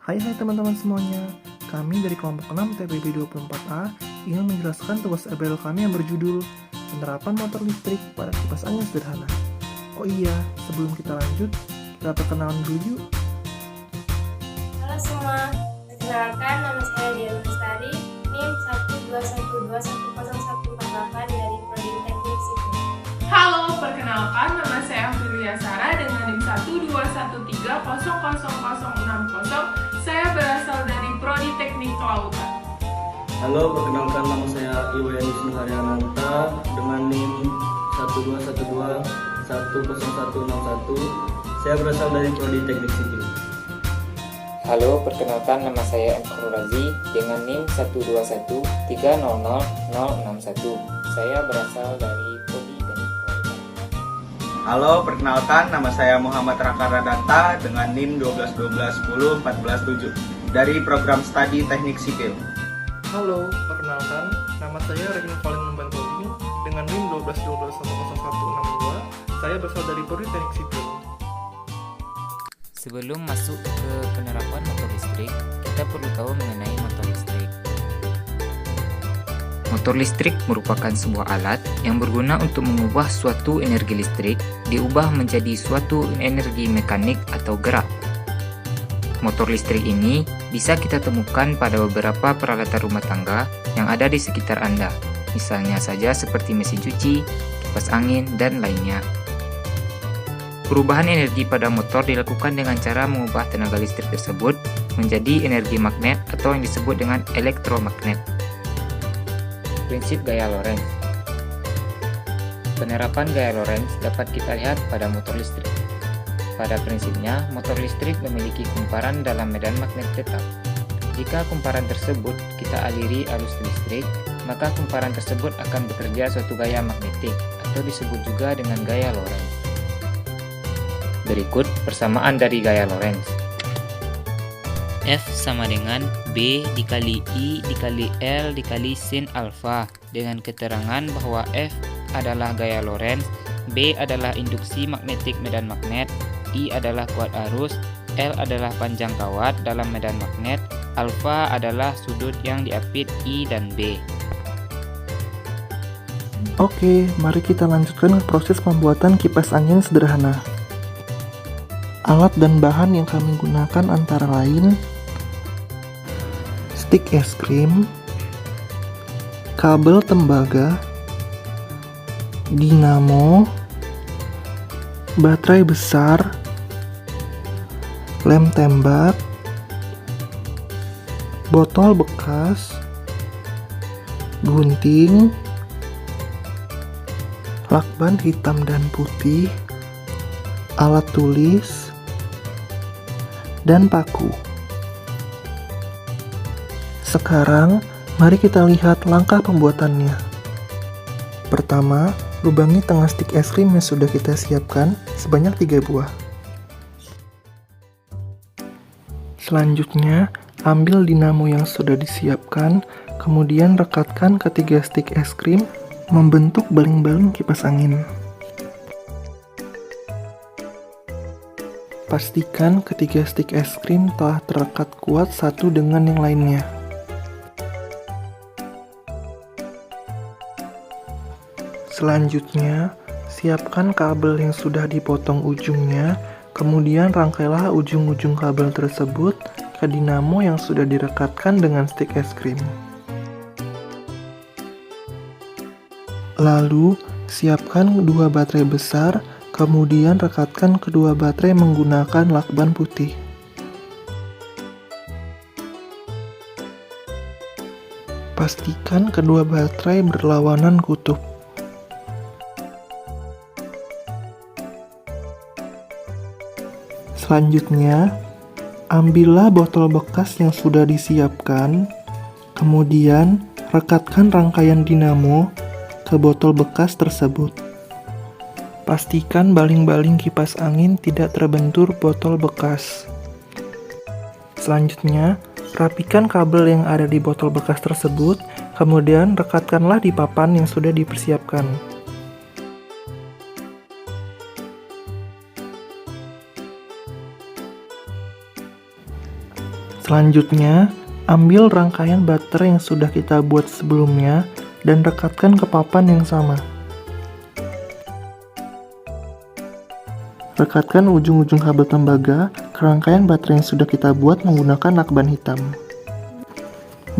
Hai teman-teman semuanya, kami dari kelompok 6 TPB 24A ingin menjelaskan tugas ABL kami yang berjudul Penerapan Motor Listrik pada Kipas Angin Sederhana. Oh iya, sebelum kita lanjut, kita perkenalan dulu yuk. Halo semua, perkenalkan nama saya Dian Lestari, NIM 121210148 dari Prodi Teknik Sipil. Halo, perkenalkan nama saya Aprilia Sara dengan NIM 121300060. Saya berasal dari Prodi Teknik Kelautan. Halo, perkenalkan nama saya Iwayan Wisnuharyananta dengan NIM 121210161. Saya berasal dari Prodi Teknik Sipil. Halo, perkenalkan nama saya M. Razi dengan NIM 121300061. Saya berasal dari Prodi Teknik Kelautan. Halo, perkenalkan nama saya Muhammad Raka Radanta dengan NIM 121210147 dari program studi Teknik Sipil. Halo, perkenalkan, nama saya Regin Colin Membantoli dengan NIM 121200162. Saya berasal dari Prodi Teknik Sipil. Sebelum masuk ke penerapan motor listrik, kita perlu tahu mengenai motor listrik. Motor listrik merupakan sebuah alat yang berguna untuk mengubah suatu energi listrik diubah menjadi suatu energi mekanik atau gerak. Motor listrik ini bisa kita temukan pada beberapa peralatan rumah tangga yang ada di sekitar Anda, misalnya saja seperti mesin cuci, kipas angin, dan lainnya. Perubahan energi pada motor dilakukan dengan cara mengubah tenaga listrik tersebut menjadi energi magnet atau yang disebut dengan elektromagnet. Prinsip gaya Lorentz. Penerapan gaya Lorentz dapat kita lihat pada motor listrik. Pada prinsipnya, motor listrik memiliki kumparan dalam medan magnet tetap. Jika kumparan tersebut kita aliri arus listrik, maka kumparan tersebut akan bekerja suatu gaya magnetik atau disebut juga dengan gaya Lorentz. Berikut persamaan dari gaya Lorentz. F sama dengan B dikali I dikali L dikali sin alfa, dengan keterangan bahwa F adalah gaya Lorentz, B adalah induksi magnetik medan magnet, I adalah kuat arus, L adalah panjang kawat dalam medan magnet, alfa adalah sudut yang diapit I dan B. Oke, mari kita lanjutkan ke proses pembuatan kipas angin sederhana. Alat dan bahan yang kami gunakan antara lain stik es krim, kabel tembaga, dinamo, baterai besar, lem tembak, botol bekas, gunting, lakban hitam dan putih, alat tulis, dan paku. Sekarang, mari kita lihat langkah pembuatannya. Pertama, lubangi tengah stik es krim yang sudah kita siapkan sebanyak 3 buah. Selanjutnya, ambil dinamo yang sudah disiapkan, kemudian rekatkan ketiga stik es krim membentuk baling-baling kipas angin. Pastikan ketiga stik es krim telah terekat kuat satu dengan yang lainnya. Selanjutnya, siapkan kabel yang sudah dipotong ujungnya, kemudian rangkailah ujung-ujung kabel tersebut ke dinamo yang sudah direkatkan dengan stik es krim. Lalu, siapkan dua baterai besar, kemudian rekatkan kedua baterai menggunakan lakban putih. Pastikan kedua baterai berlawanan kutub. Selanjutnya, ambillah botol bekas yang sudah disiapkan, kemudian rekatkan rangkaian dinamo ke botol bekas tersebut. Pastikan baling-baling kipas angin tidak terbentur botol bekas. Selanjutnya, rapikan kabel yang ada di botol bekas tersebut, kemudian rekatkanlah di papan yang sudah dipersiapkan. Selanjutnya, ambil rangkaian baterai yang sudah kita buat sebelumnya dan rekatkan ke papan yang sama. Rekatkan ujung-ujung kabel tembaga ke rangkaian baterai yang sudah kita buat menggunakan lakban hitam.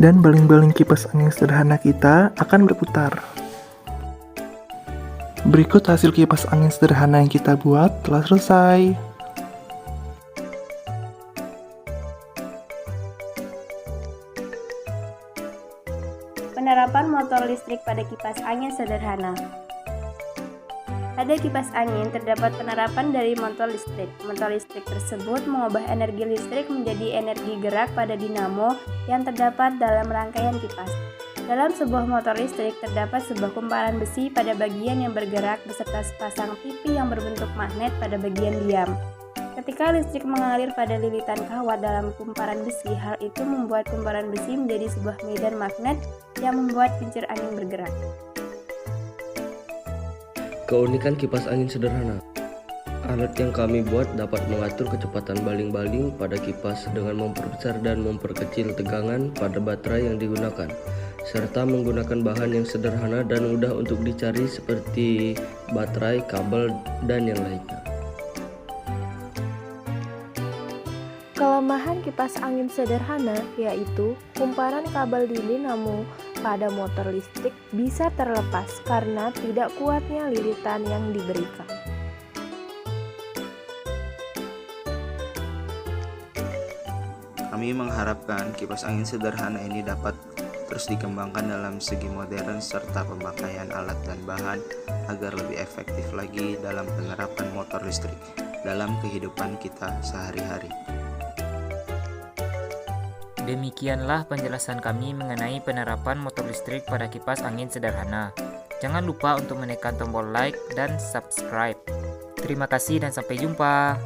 Dan baling-baling kipas angin sederhana kita akan berputar. Berikut hasil kipas angin sederhana yang kita buat telah selesai. Penerapan motor listrik pada kipas angin sederhana. Pada kipas angin terdapat penerapan dari motor listrik. Motor listrik tersebut mengubah energi listrik menjadi energi gerak pada dinamo yang terdapat dalam rangkaian kipas. Dalam sebuah motor listrik terdapat sebuah kumparan besi pada bagian yang bergerak beserta sepasang pipi yang berbentuk magnet pada bagian diam. Ketika listrik mengalir pada lilitan kawat dalam kumparan besi, hal itu membuat kumparan besi menjadi sebuah medan magnet yang membuat kincir angin bergerak. Keunikan kipas angin sederhana. Alat yang kami buat dapat mengatur kecepatan baling-baling pada kipas dengan memperbesar dan memperkecil tegangan pada baterai yang digunakan, serta menggunakan bahan yang sederhana dan mudah untuk dicari seperti baterai, kabel, dan yang lainnya. Kelemahan kipas angin sederhana yaitu kumparan kabel dinamo pada motor listrik bisa terlepas karena tidak kuatnya lilitan yang diberikan. Kami mengharapkan kipas angin sederhana ini dapat terus dikembangkan dalam segi modern serta pemakaian alat dan bahan agar lebih efektif lagi dalam penerapan motor listrik dalam kehidupan kita sehari-hari. Demikianlah penjelasan kami mengenai penerapan motor listrik pada kipas angin sederhana. Jangan lupa untuk menekan tombol like dan subscribe. Terima kasih dan sampai jumpa.